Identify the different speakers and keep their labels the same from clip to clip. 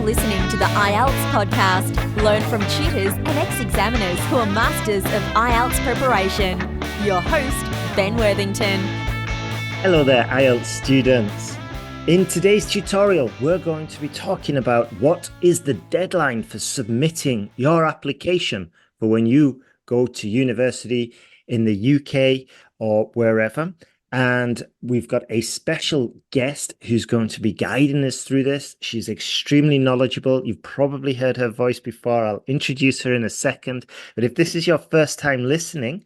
Speaker 1: listening to the IELTS podcast. Learn from tutors and ex-examiners who are masters of IELTS preparation. Your host, Ben Worthington.
Speaker 2: Hello there, IELTS students. In today's tutorial, we're going to be talking about what is the deadline for submitting your application for when you go to university in the UK or wherever. And we've got a special guest who's going to be guiding us through this. She's extremely knowledgeable. You've probably heard her voice before. I'll introduce her in a second. But if this is your first time listening,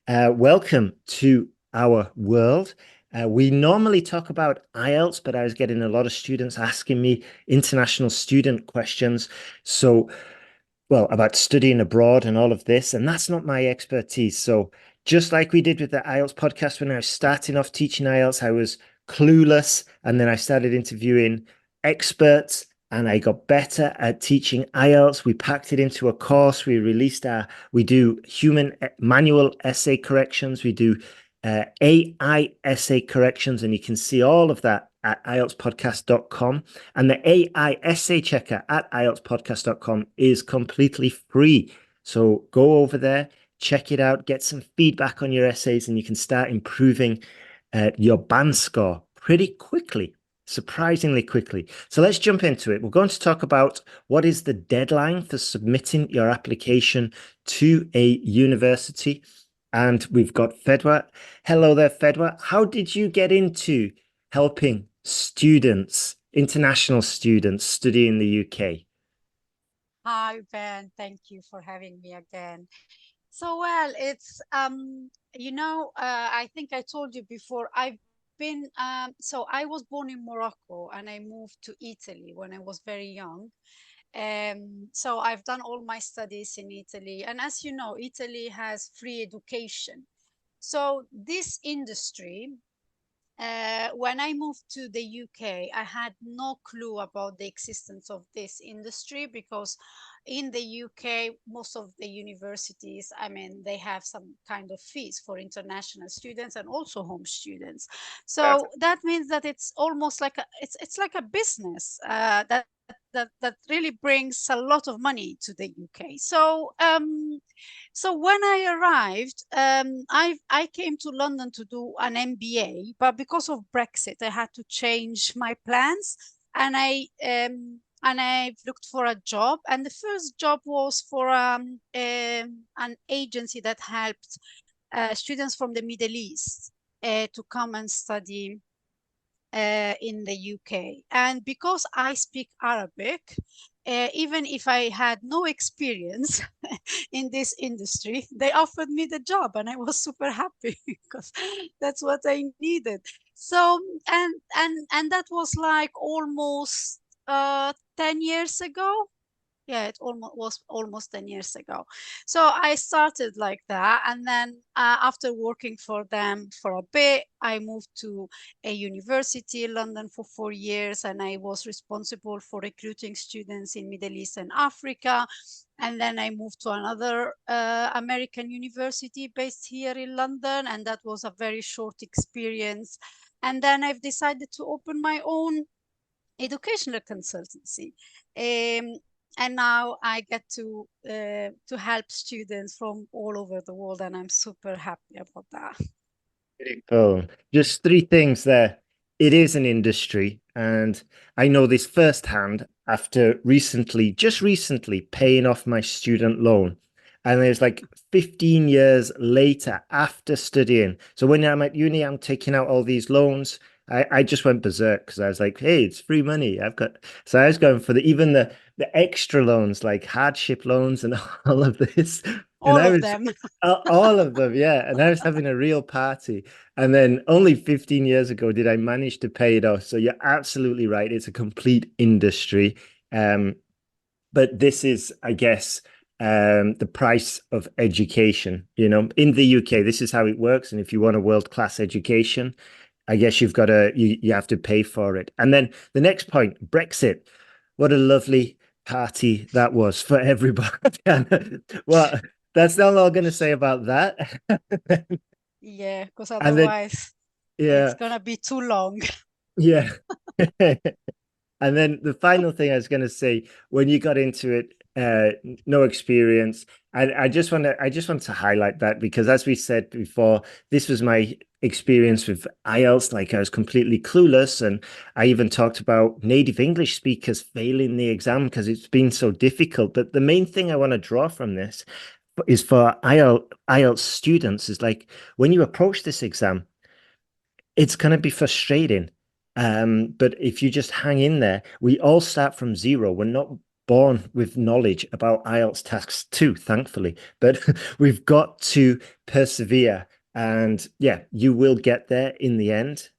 Speaker 2: welcome to our world. We normally talk about IELTS, but I was getting a lot of students asking me international student questions. So, about studying abroad and all of this, and that's not my expertise. So just like we did with the IELTS podcast, when I was starting off teaching IELTS, I was clueless. And then I started interviewing experts and I got better at teaching IELTS. We packed it into a course. We do human manual essay corrections. We do AI essay corrections, and you can see all of that at IELTSPodcast.com. And the AI essay checker at IELTSPodcast.com is completely free. So go over there, check it out, get some feedback on your essays, and you can start improving your band score pretty quickly, surprisingly quickly. So let's jump into it. We're going to talk about what is the deadline for submitting your application to a university. And we've got Fedoua. Hello there, Fedoua. How did you get into helping students, international students, study in the UK?
Speaker 3: Hi, Ben. Thank you for having me again. So, it's, I think I told you before, I was born in Morocco and I moved to Italy when I was very young. So I've done all my studies in Italy. And as you know, Italy has free education. So this industry, when I moved to the UK, I had no clue about the existence of this industry because in the UK, most of the universities, they have some kind of fees for international students and also home students. So that means that it's almost like it's like a business that really brings a lot of money to the UK. So when I arrived, I came to London to do an MBA, but because of Brexit, I had to change my plans, and I looked for a job. And the first job was for an agency that helped students from the Middle East to come and study in the UK. And because I speak Arabic, even if I had no experience in this industry, they offered me the job and I was super happy because that's what I needed. So, and that was like almost 10 years ago. Yeah, it was almost 10 years ago. So I started like that. And then after working for them for a bit, I moved to a university in London for 4 years. And I was responsible for recruiting students in Middle East and Africa. And then I moved to another American university based here in London. And that was a very short experience. And then I've decided to open my own educational consultancy. And now I get to help students from all over the world, and I'm super happy about that.
Speaker 2: Pretty cool. Just three things there. It is an industry, and I know this firsthand after just recently paying off my student loan. And there's like 15 years later after studying. So when I'm at uni, I'm taking out all these loans. I just went berserk because I was like, hey, it's free money. So I was going for even the extra loans, like hardship loans and all of this.
Speaker 3: All of them.
Speaker 2: All of them, yeah. And I was having a real party. And then only 15 years ago did I manage to pay it off. So you're absolutely right. It's a complete industry. But this is, I guess, the price of education. In the UK, this is how it works. And if you want a world-class education, I guess you have to pay for it. And then the next point, Brexit. What a lovely party that was for everybody. Well, that's not all I'm going to say about that.
Speaker 3: Yeah, because otherwise it's going to be too long.
Speaker 2: Yeah. And then the final thing I was going to say, when you got into it, no experience. I just want to highlight that because, as we said before, this was my experience with IELTS. Like I was completely clueless, and I even talked about native English speakers failing the exam because it's been so difficult. But the main thing I want to draw from this is for IELTS students is like when you approach this exam, it's going to be frustrating. But if you just hang in there, we all start from zero. We're not born with knowledge about IELTS tasks too, thankfully, but we've got to persevere. And yeah, you will get there in the end.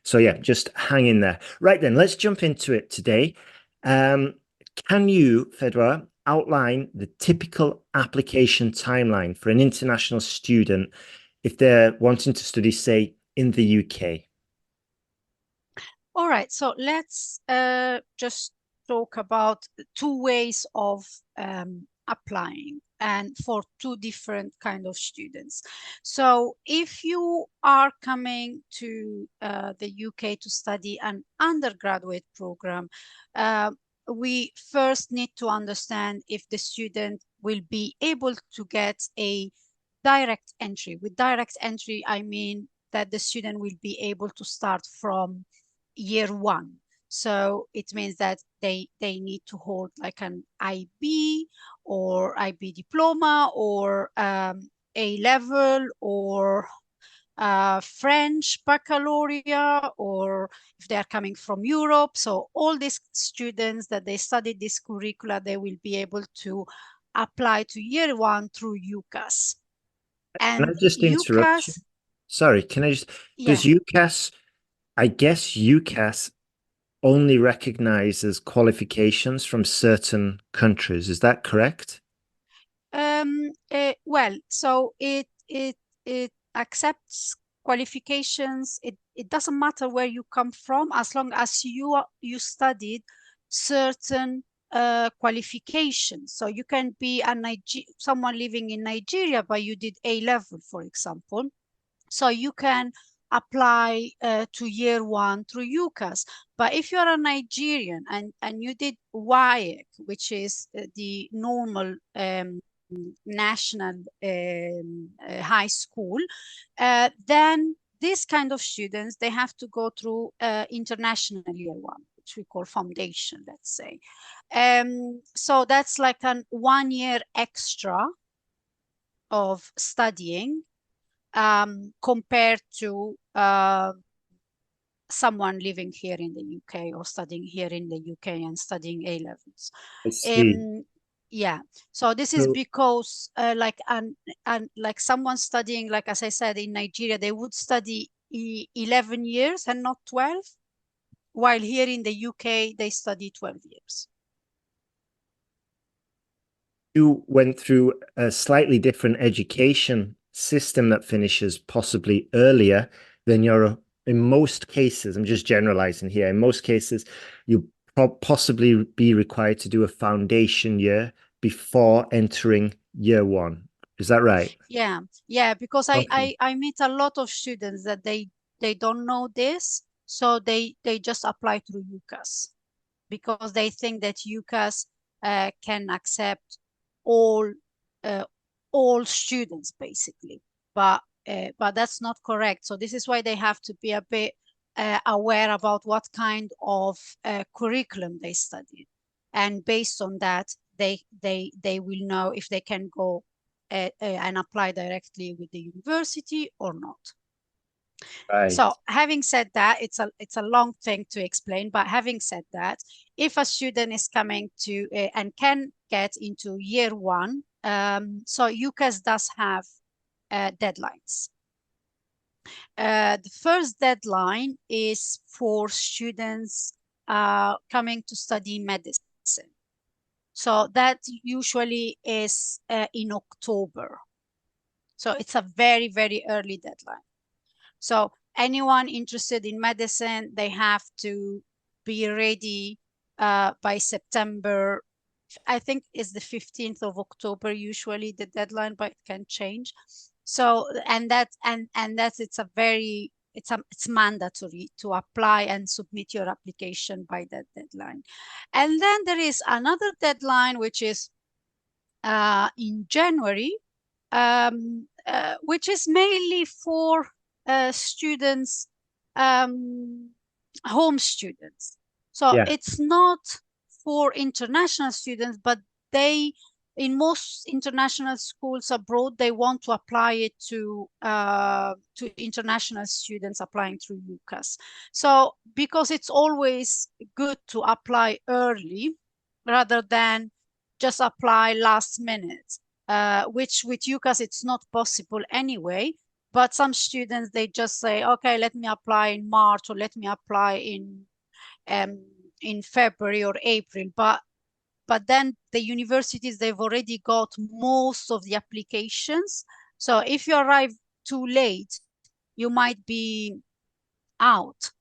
Speaker 2: So yeah, just hang in there. Right then, let's jump into it today. Um, can you, Fedoua, outline the typical application timeline for an international student if they're wanting to study, say, in the UK?
Speaker 3: All right, so let's just talk about two ways of applying and for two different kind of students. So if you are coming to the UK to study an undergraduate program, we first need to understand if the student will be able to get a direct entry. With direct entry, I mean that the student will be able to start from year one. So it means that they need to hold like an IB or IB diploma or A level or French baccalaureate, or if they are coming from Europe. So all these students that they studied this curricula, they will be able to apply to year one through UCAS.
Speaker 2: Can I
Speaker 3: And
Speaker 2: just interrupt you?
Speaker 3: UCAS,
Speaker 2: Sorry, can I just,
Speaker 3: yeah.
Speaker 2: does UCAS, I guess UCAS only recognizes qualifications from certain countries. Is that correct?
Speaker 3: Well, so it accepts qualifications. It doesn't matter where you come from, as long as you studied certain qualifications. So you can be someone living in Nigeria, but you did A level, for example. So you can apply to year one through UCAS. But if you're a Nigerian and you did WAEC, which is the normal national high school, then this kind of students, they have to go through international year one, which we call foundation, let's say. So that's like an 1 year extra of studying compared to someone living here in the UK or studying here in the UK and studying A levels.
Speaker 2: I see.
Speaker 3: Yeah, so this is
Speaker 2: So
Speaker 3: because like someone studying, like as I said, in Nigeria, they would study 11 years and not 12, while here in the UK they study 12 years.
Speaker 2: you went through a slightly different education system that finishes possibly earlier than your, in most cases, I'm just generalizing here, in most cases, you possibly be required to do a foundation year before entering year one. Is that right?
Speaker 3: Yeah, because
Speaker 2: Okay.
Speaker 3: I meet a lot of students that they don't know this, so they just apply through UCAS because they think that UCAS can accept all uh, all students basically, but that's not correct. So this is why they have to be a bit aware about what kind of curriculum they studied, and based on that, they will know if they can go and apply directly with the university or not.
Speaker 2: Right.
Speaker 3: So having said that, it's a long thing to explain, but having said that, if a student is coming to and can get into year one, so UCAS does have deadlines. The first deadline is for students coming to study medicine. So that usually is in October. So it's a very, very early deadline. So anyone interested in medicine, they have to be ready by September. I think it's the 15th of October, usually the deadline, but it can change. So, and that's it's a very it's mandatory to apply and submit your application by that deadline. And then there is another deadline, which is in January, which is mainly for students, home students. So
Speaker 2: Yeah,
Speaker 3: it's not for international students, but they, in most international schools abroad, they want to apply it to international students applying through UCAS. So because it's always good to apply early rather than just apply last minute, which with UCAS it's not possible anyway. But some students, they just say, okay, let me apply in March, or let me apply in February or April. But then the universities, they've already got most of the applications. So if you arrive too late, you might be out.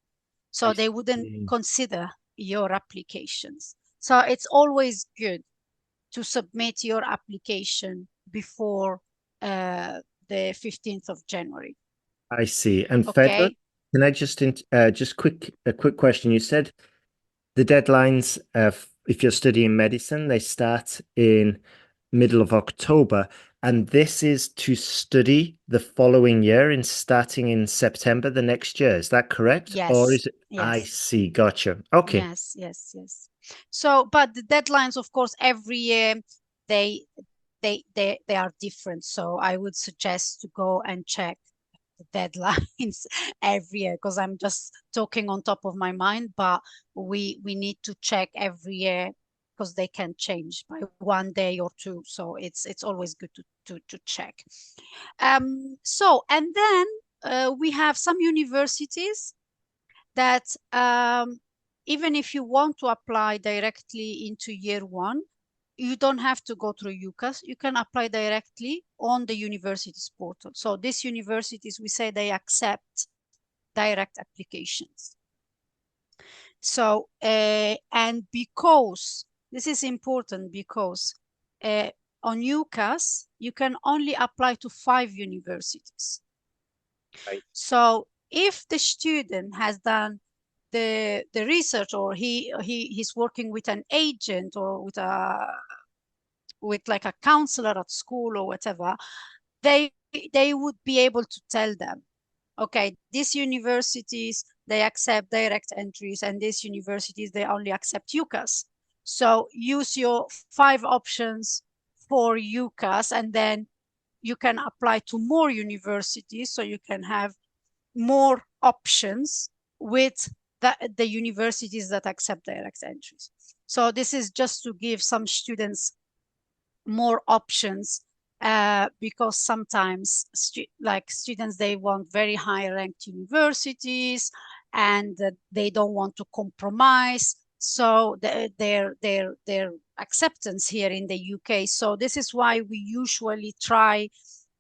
Speaker 3: So
Speaker 2: I
Speaker 3: they wouldn't
Speaker 2: see.
Speaker 3: consider your applications. So it's always good to submit your application before the 15th of January.
Speaker 2: I see. And Fedoua,
Speaker 3: Okay.
Speaker 2: can I just a quick question? You said the deadlines, if you're studying medicine, they start in middle of October, and this is to study the following year in starting in September the next year. Is that correct? Or
Speaker 3: Yes.
Speaker 2: is it? I
Speaker 3: Yes.
Speaker 2: see. Gotcha. Okay.
Speaker 3: Yes. Yes. Yes. So, but the deadlines, of course, every year they they are different. So I would suggest to go and check the deadlines every year, because I'm just talking on top of my mind, but we need to check every year because they can change by 1 day or two. So it's always good to check. So, and then we have some universities that even if you want to apply directly into year one, you don't have to go through UCAS. You can apply directly on the university's portal. So these universities, we say they accept direct applications. So, and because this is important, because on UCAS, you can only apply to 5 universities.
Speaker 2: Right.
Speaker 3: So if the student has done the research, or he's working with an agent, or with like a counselor at school or whatever, they would be able to tell them, okay, these universities, they accept direct entries, and these universities, they only accept UCAS. So use your 5 options for UCAS, and then you can apply to more universities, so you can have more options with the universities that accept direct entries. So this is just to give some students more options, because sometimes students, they want very high ranked universities, and they don't want to compromise. So their acceptance here in the UK. So this is why we usually try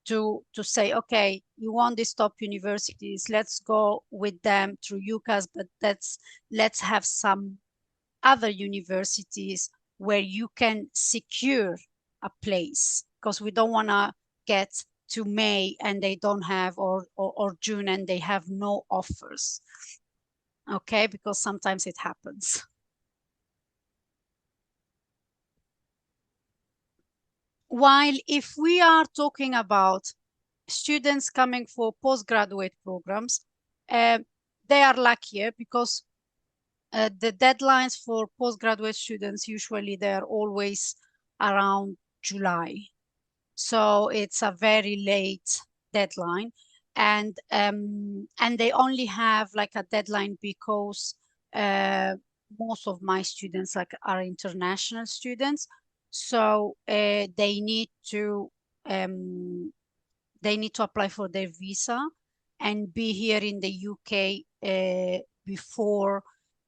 Speaker 3: to say, okay, you want these top universities, let's go with them through UCAS, but let's have some other universities where you can secure a place, because we don't want to get to May and they don't have, or June and they have no offers. Okay, because sometimes it happens. While if we are talking about students coming for postgraduate programs, they are luckier, because the deadlines for postgraduate students, usually they're always around July. So it's a very late deadline. And they only have like a deadline because most of my students are international students. So they need to apply for their visa and be here in the UK before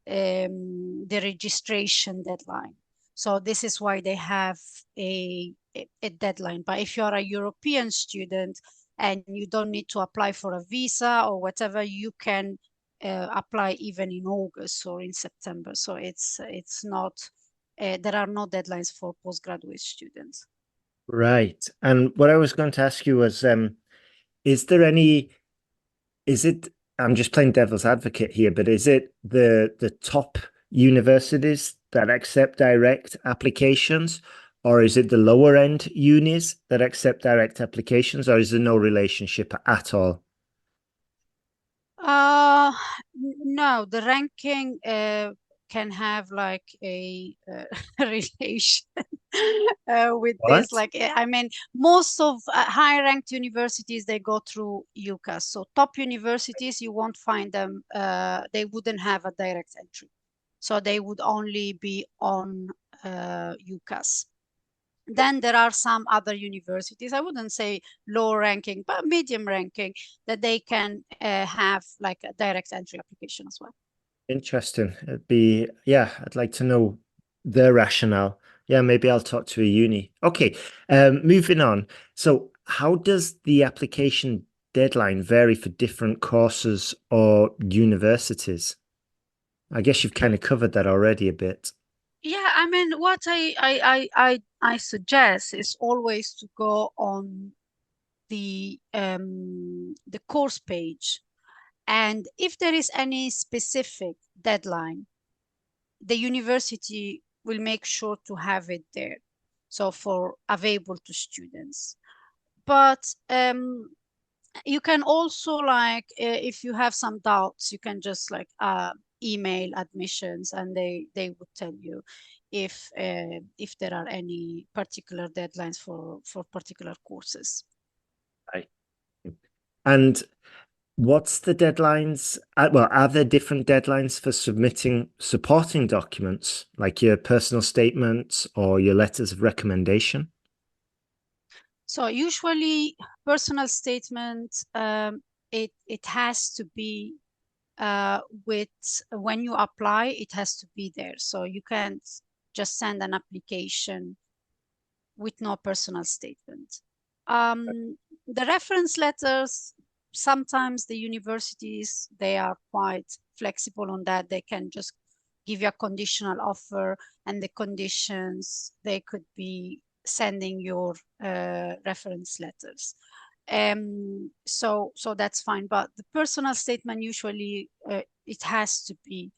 Speaker 3: the registration deadline. So this is why they have a deadline. But if you are a European student and you don't need to apply for a visa or whatever, you can apply even in August or in September. So it's not, there are no deadlines for postgraduate students.
Speaker 2: Right. And what I was going to ask you was, is there any, is it I'm just playing devil's advocate here, but is it the top universities that accept direct applications, or is it the lower end unis that accept direct applications, or is there no relationship at all?
Speaker 3: No, the ranking can have like a relation with this.
Speaker 2: What?
Speaker 3: Like, I mean, most of high ranked universities, they go through UCAS. So top universities, you won't find them. They wouldn't have a direct entry. So they would only be on UCAS. Then there are some other universities, I wouldn't say low ranking, but medium ranking, that they can have like a direct entry application as well.
Speaker 2: Interesting. Yeah, I'd like to know their rationale. Yeah, maybe I'll talk to a uni. Okay, moving on. So, how does the application deadline vary for different courses or universities? I guess you've kind of covered that already a bit.
Speaker 3: Yeah, I mean, what I suggest is always to go on the course page, and if there is any specific deadline, the university will make sure to have it there, so for available to students. But you can also like if you have some doubts, you can just like email admissions, and they would tell you if there are any particular deadlines for particular courses.
Speaker 2: Right. And what's the deadlines? Well, are there different deadlines for submitting supporting documents, like your personal statements or your letters of recommendation?
Speaker 3: So usually personal statement, it has to be with when you apply, it has to be there. So you can't just send an application with no personal statement. The reference letters, sometimes the universities, they are quite flexible on that. They can just give you a conditional offer, and the conditions, they could be sending your reference letters. So that's fine. But the personal statement, usually it has to be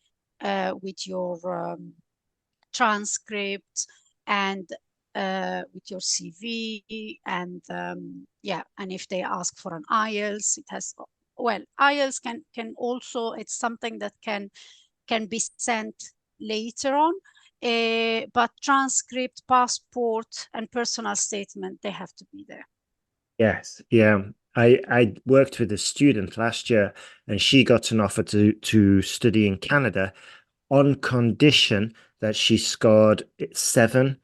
Speaker 3: with your transcript, and with your CV, and yeah, and if they ask for an IELTS, it has, well, IELTS can also, it's something that can be sent later on, but transcript, passport, and personal statement, they have to be there.
Speaker 2: Yes, yeah. I worked with a student last year, and she got an offer to study in Canada on condition that she scored 7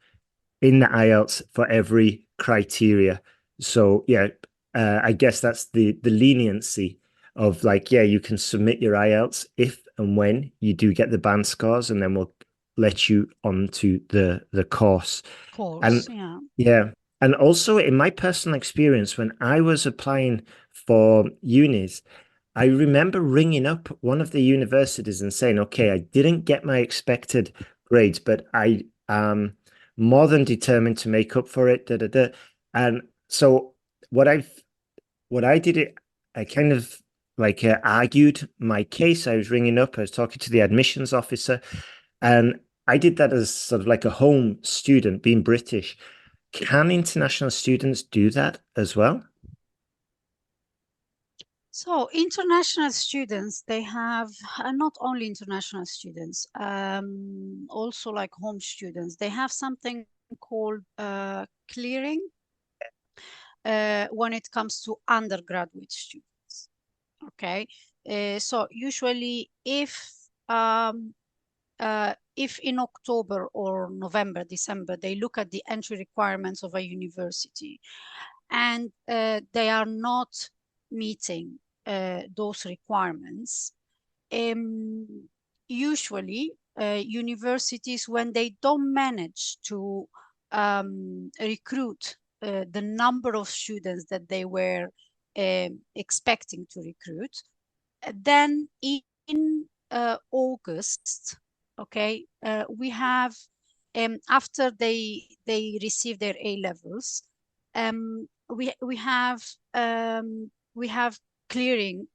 Speaker 2: in the IELTS for every criteria. So yeah, I guess that's the leniency of like, yeah, you can submit your IELTS if and when you do get the band scores, and then we'll let you onto the course.
Speaker 3: Course,
Speaker 2: And
Speaker 3: yeah.
Speaker 2: yeah, and also in my personal experience, when I was applying for unis, I remember ringing up one of the universities and saying, okay, I didn't get my expected grades, but I am more than determined to make up for it. Da, da, da. And so what I what I did it, I kind of like argued my case. I was ringing up, I was talking to the admissions officer, and I did that as sort of like a home student, being British. Can international students do that as well?
Speaker 3: So international students, they have, not only international students, also like home students, they have something called clearing when it comes to undergraduate students. Okay, so usually if in October or November, December, they look at the entry requirements of a university, and they are not meeting those requirements, um, usually universities, when they don't manage to recruit the number of students that they were expecting to recruit, then in August, okay, we have, after they receive their A levels, we have clearing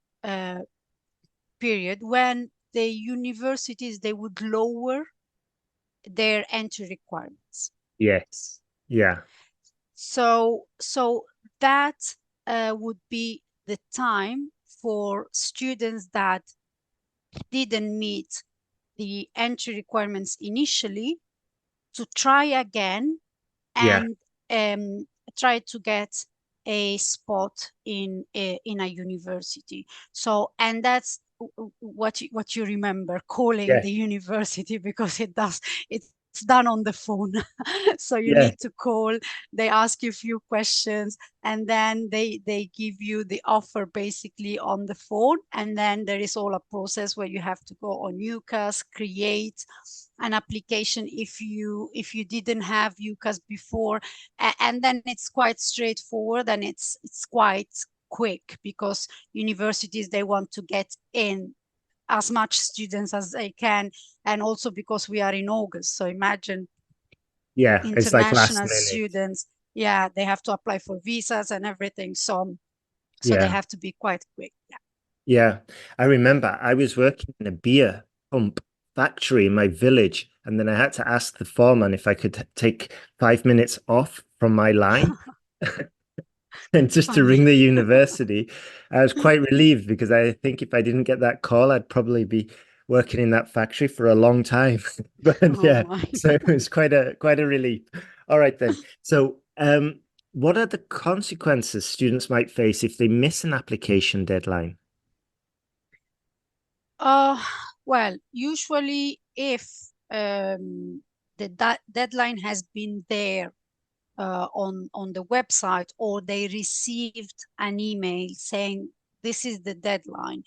Speaker 3: period when the universities, they would lower their entry requirements.
Speaker 2: Yes. Yeah.
Speaker 3: So that would be the time for students that didn't meet the entry requirements initially to try again
Speaker 2: Yeah.
Speaker 3: and try to get a spot in a university. So, and that's what you remember, calling
Speaker 2: Yeah.
Speaker 3: the university, because it's done on the phone. So you
Speaker 2: Yeah.
Speaker 3: need to call, they ask you a few questions, and then they give you the offer basically on the phone. And then there is all a process where you have to go on UCAS, create an application if you didn't have UCAS before, and then it's quite straightforward, and it's quite quick, because universities, they want to get in as much students as they can, and also because we are in August. So imagine
Speaker 2: Yeah. It's like last
Speaker 3: international
Speaker 2: minute.
Speaker 3: students, yeah, they have to apply for visas and everything, so they
Speaker 2: Yeah.
Speaker 3: have to be quite quick. Yeah.
Speaker 2: Yeah. I remember I was working in a beer pump factory in my village, and then I had to ask the foreman if I could take 5 minutes off from my line. And just to ring
Speaker 3: Funny.
Speaker 2: the university. I was quite relieved because I think if I didn't get that call, I'd probably be working in that factory for a long time. But
Speaker 3: Oh
Speaker 2: yeah,
Speaker 3: my.
Speaker 2: so it was quite a relief. All right then. So what are the consequences students might face if they miss an application deadline?
Speaker 3: Uh, well, usually if the deadline has been there on the website, or they received an email saying this is the deadline,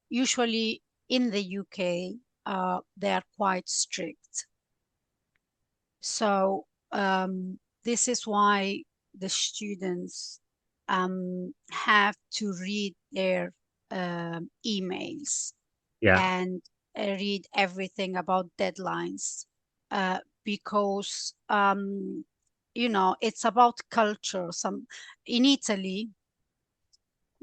Speaker 3: usually in the UK, they are quite strict. So this is why the students have to read their emails
Speaker 2: Yeah,
Speaker 3: and read everything about deadlines, because it's about culture. Some in Italy,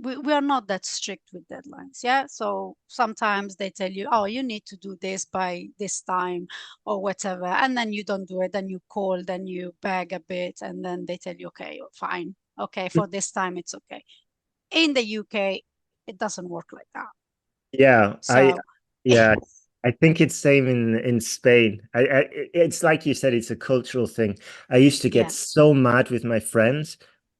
Speaker 3: we are not that strict with deadlines. Yeah, so sometimes they tell you, oh, you need to do this by this time or whatever, and then you don't do it, then you call, then you beg a bit, and then they tell you, okay, fine, okay, for this time it's okay. In the UK, it doesn't work like that.
Speaker 2: yeah,
Speaker 3: So
Speaker 2: yeah, I think it's same in Spain. It's like you said, it's a cultural thing. I used to get
Speaker 3: yeah,
Speaker 2: so mad with my friends.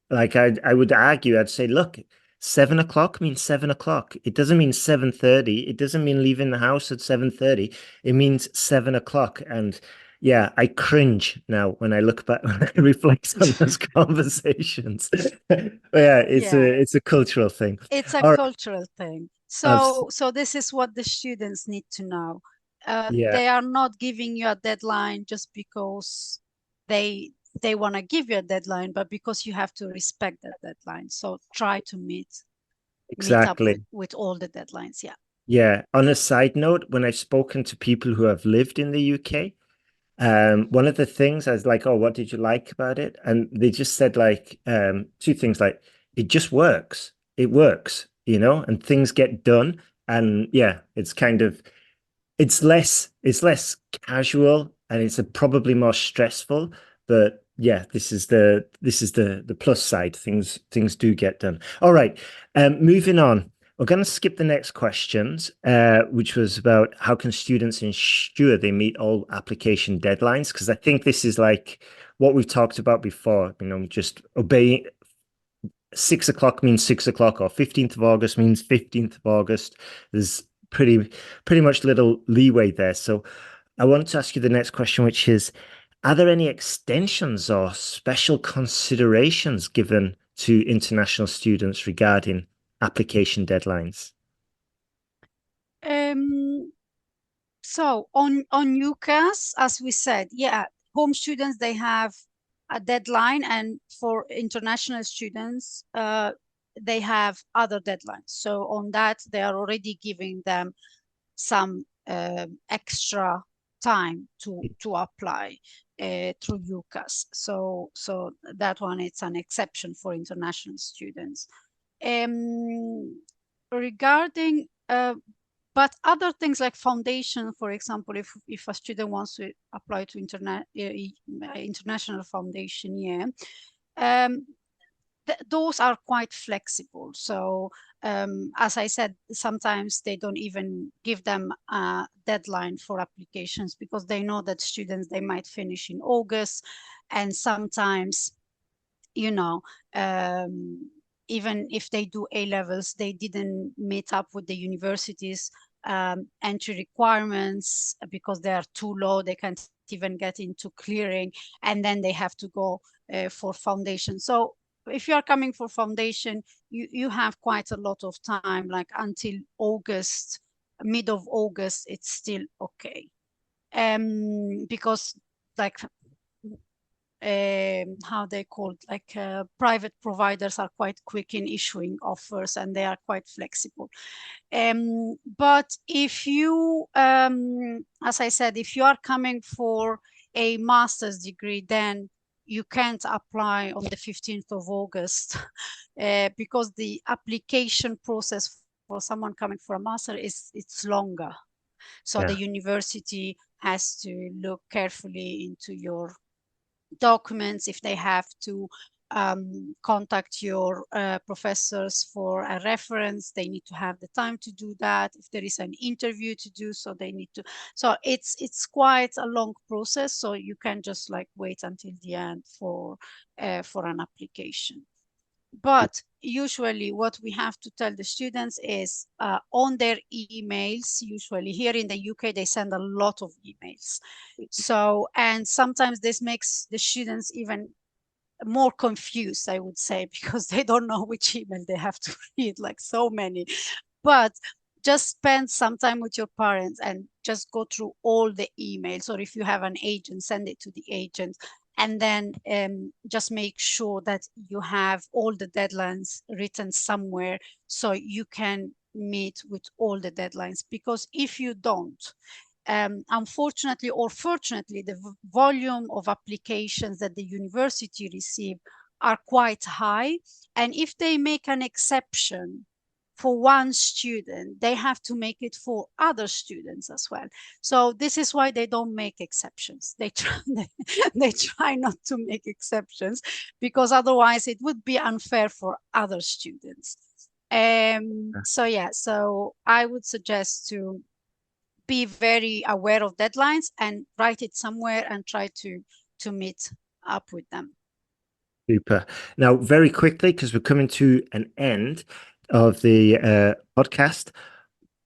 Speaker 2: Like I would argue, I'd say, look, 7 o'clock means 7 o'clock. It doesn't mean 7:30. It doesn't mean leaving the house at 7:30. It means 7 o'clock. And yeah, I cringe now when I look back, when I reflect on those conversations. But yeah,
Speaker 3: yeah,
Speaker 2: it's a cultural thing.
Speaker 3: it's a
Speaker 2: All right.
Speaker 3: cultural thing.
Speaker 2: Abs
Speaker 3: So this is what the students need to know.
Speaker 2: yeah,
Speaker 3: They are not giving you a deadline just because they they want to give you a deadline, but because you have to respect that deadline. So try to meet up
Speaker 2: exactly.
Speaker 3: with all the deadlines. Yeah.
Speaker 2: Yeah. On a side note, when I've spoken to people who have lived in the UK, one of the things I was like, oh, what did you like about it? And they just said like two things like it just works. It works, and things get done. And yeah, it's less casual, and it's probably more stressful, but yeah, this is the plus side. Things do get done. All right. Moving on, we're going to skip the next questions, which was about how can students ensure they meet all application deadlines, because I think this is like what we've talked about before, just obeying. 6 o'clock means 6 o'clock, or 15th of August means 15th of August. There's pretty much little leeway there. So I wanted to ask you the next question, which is, are there any extensions or special considerations given to international students regarding application deadlines?
Speaker 3: Um, so on UCAS, as we said, yeah, home students, they have a deadline, and for international students, they have other deadlines. So on that, they are already giving them some extra time to apply through UCAS. So that one, it's an exception for international students. Um, regarding But other things like foundation, for example, if a student wants to apply to international foundation, yeah, um, those are quite flexible. So as I said, sometimes they don't even give them a deadline for applications because they know that students, they might finish in August, and sometimes, you know, even if they do A levels, they didn't meet up with the university's entry requirements because they are too low. They can't even get into clearing, and then they have to go for foundation. So if you are coming for foundation, you have quite a lot of time, like until August, mid of August, it's still okay. Because like how they called, like private providers are quite quick in issuing offers, and they are quite flexible. But if you, as I said, if you are coming for a master's degree, then you can't apply on the 15th of August because the application process for someone coming for a master it's longer. So the university has to look carefully into your documents. If they have to contact your professors for a reference, they need to have the time to do that. If there is an interview to do, so they need to. So it's quite a long process. So you can just like wait until the end for an application. But usually what we have to tell the students is on their emails, usually here in the UK, they send a lot of emails. So, and sometimes this makes the students even more confused, I would say, because they don't know which email they have to read, like so many. But just spend some time with your parents and just go through all the emails. Or if you have an agent, send it to the agent. And then just make sure that you have all the deadlines written somewhere so you can meet with all the deadlines. Because if you don't, unfortunately or fortunately, the volume of applications that the university receive are quite high. And if they make an exception for one student, they have to make it for other students as well. So this is why they don't make exceptions. They try, they try not to make exceptions because otherwise it would be unfair for other students. So yeah, so I would suggest to be very aware of deadlines and write it somewhere and try to meet up with them.
Speaker 2: Super. Now, very quickly, because we're coming to an end of the podcast,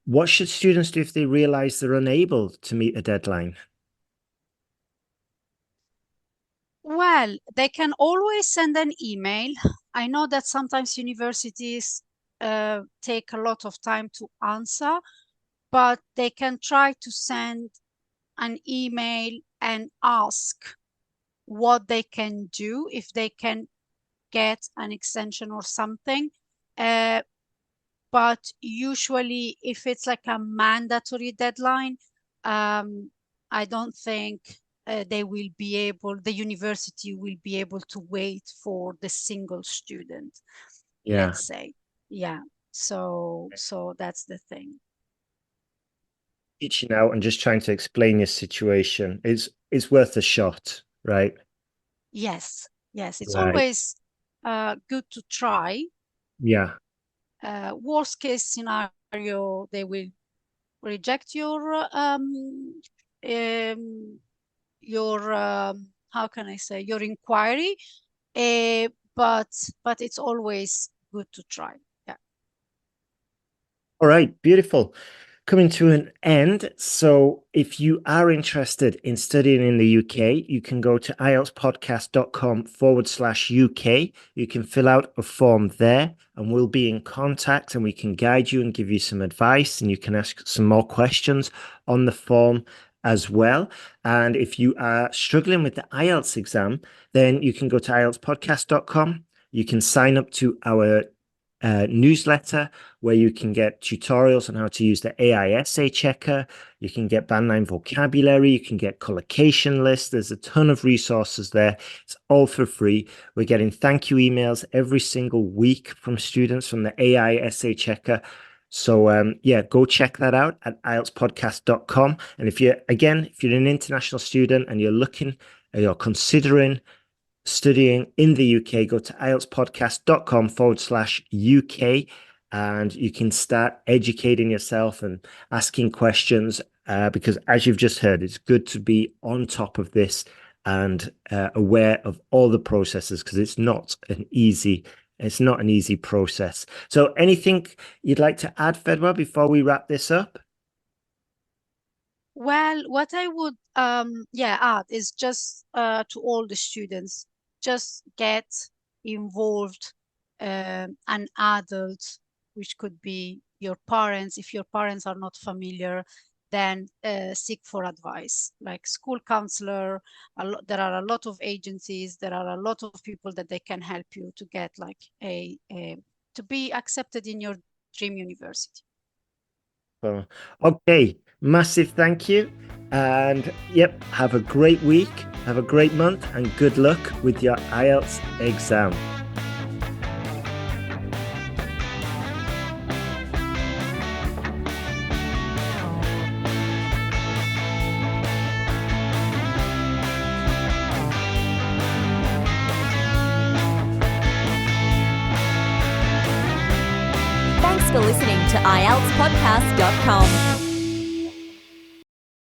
Speaker 2: what should students do if they realize they're unable to meet a deadline?
Speaker 3: Well, they can always send an email. I know that sometimes universities take a lot of time to answer, but they can try to send an email and ask what they can do, if they can get an extension or something. But usually if it's like a mandatory deadline, I don't think the university will be able to wait for the single student,
Speaker 2: Yeah.
Speaker 3: let's say. Yeah. So that's the thing.
Speaker 2: Reaching out and just trying to explain your situation is worth a shot, right?
Speaker 3: Yes. Yes. It's
Speaker 2: Right.
Speaker 3: always good to try.
Speaker 2: Yeah.
Speaker 3: Worst case scenario, they will reject your how can I say, your inquiry, uh, but it's always good to try. Yeah.
Speaker 2: All right, beautiful. Coming to an end. So if you are interested in studying in the UK, you can go to IELTSPodcast.com/UK. You can fill out a form there and we'll be in contact and we can guide you and give you some advice, and you can ask some more questions on the form as well. And if you are struggling with the IELTS exam, then you can go to IELTSPodcast.com. You can sign up to our newsletter where you can get tutorials on how to use the AI essay checker. You can get band 9 vocabulary. You can get collocation lists. There's a ton of resources there. It's all for free. We're getting thank you emails every single week from students from the AI essay checker. So yeah, go check that out at IELTSPodcast.com. And if you're an international student and you're considering studying in the UK, go to IELTSPodcast.com/UK and you can start educating yourself and asking questions because as you've just heard, it's good to be on top of this and aware of all the processes because it's not an easy process. So anything you'd like to add, Fedoua, before we wrap this up?
Speaker 3: Well, what I would add is just to all the students, just get involved, an adult, which could be your parents. If your parents are not familiar, then seek for advice, like school counselor. There are a lot of agencies. There are a lot of people that they can help you to get like to be accepted in your dream university.
Speaker 2: Okay, massive thank you. And yep, have a great week, have a great month, and good luck with your IELTS exam.
Speaker 1: Thanks for listening to IELTSPodcast.com.